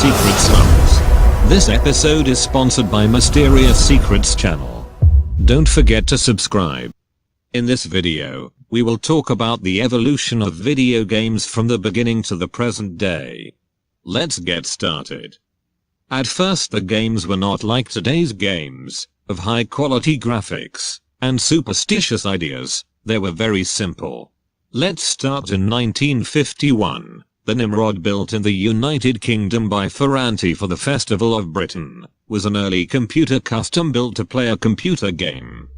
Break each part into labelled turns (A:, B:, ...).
A: Secret Slums. This episode is sponsored by Mysterious Secrets channel. Don't forget to subscribe. In this video, we will talk about the evolution of video games from the beginning to the present day. Let's get started. At first the games were not like today's games, of high quality graphics and superstitious ideas. They were very simple. Let's start in 1951. The Nimrod, built in the United Kingdom by Ferranti for the Festival of Britain, was an early computer custom built to play a computer game.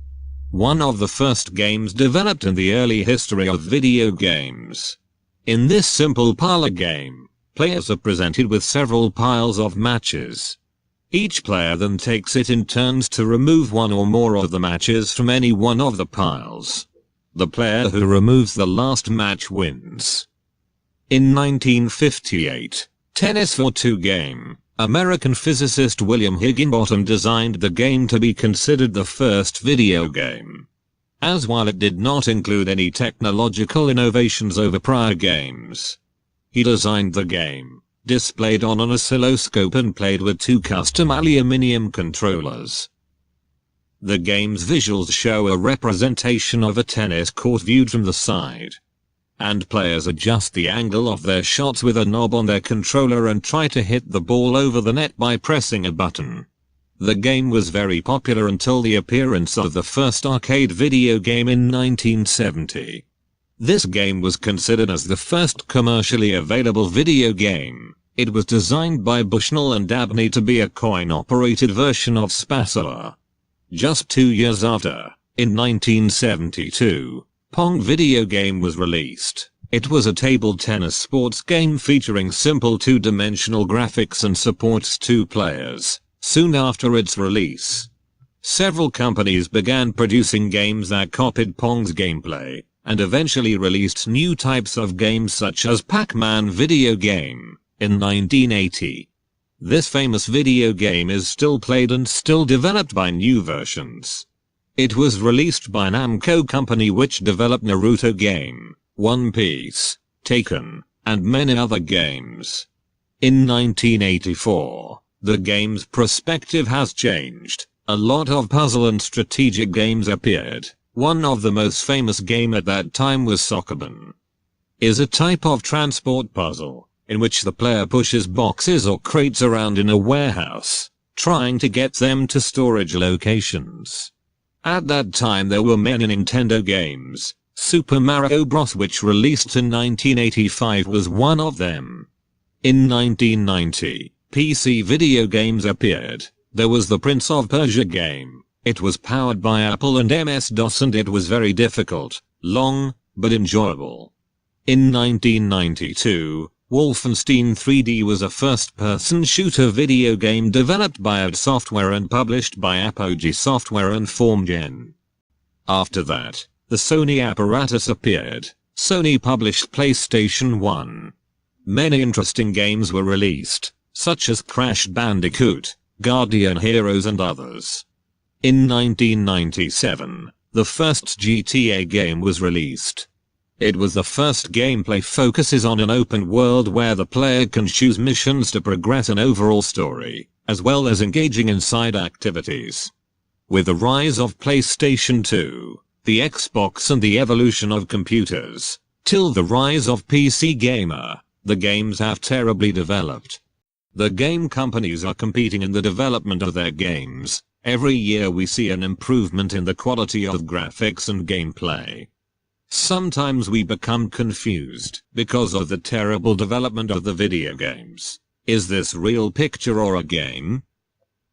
A: One of the first games developed in the early history of video games. In this simple parlor game, players are presented with several piles of matches. Each player then takes it in turns to remove one or more of the matches from any one of the piles. The player who removes the last match wins. In 1958, Tennis for Two game, American physicist William Higginbotham designed the game to be considered the first video game. As while it did not include any technological innovations over prior games, he designed the game, displayed on an oscilloscope and played with two custom aluminium controllers. The game's visuals show a representation of a tennis court viewed from the side, and players adjust the angle of their shots with a knob on their controller and try to hit the ball over the net by pressing a button. The game was very popular until the appearance of the first arcade video game in 1970. This game was considered as the first commercially available video game. It was designed by Bushnell and Dabney to be a coin-operated version of Spatula. Just 2 years after, in 1972, Pong video game was released. It was a table tennis sports game featuring simple two-dimensional graphics and supports 2 players. Soon after its release, several companies began producing games that copied Pong's gameplay, and eventually released new types of games such as Pac-Man video game in 1980. This famous video game is still played and still developed by new versions. It was released by Namco Company, which developed Naruto game, One Piece, Taken, and many other games. In 1984, the game's perspective has changed. A lot of puzzle and strategic games appeared. One of the most famous game at that time was Sokoban. Is a type of transport puzzle, in which the player pushes boxes or crates around in a warehouse, trying to get them to storage locations. At that time there were many Nintendo games. Super Mario Bros., which released in 1985, was one of them. In 1990, PC video games appeared. There was the Prince of Persia game. It was powered by Apple and MS-DOS, and it was very difficult, long, but enjoyable. In 1992, Wolfenstein 3D was a first-person shooter video game developed by id Software and published by Apogee Software and FormGen. After that, the Sony apparatus appeared. Sony published PlayStation 1. Many interesting games were released, such as Crash Bandicoot, Guardian Heroes and others. In 1997, the first GTA game was released. It was the first gameplay focuses on an open world where the player can choose missions to progress an overall story, as well as engaging in side activities. With the rise of PlayStation 2, the Xbox and the evolution of computers, till the rise of PC gamer, the games have terribly developed. The game companies are competing in the development of their games. Every year we see an improvement in the quality of graphics and gameplay. Sometimes we become confused because of the terrible development of the video games. Is this real picture or a game?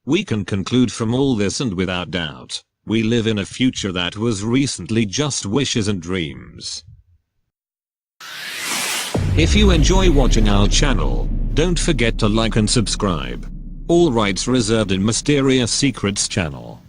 A: We can conclude from all this, and without doubt, we live in a future that was recently just wishes and dreams. If you enjoy watching our channel, don't forget to like and subscribe. All rights reserved in Mysterious Secrets channel.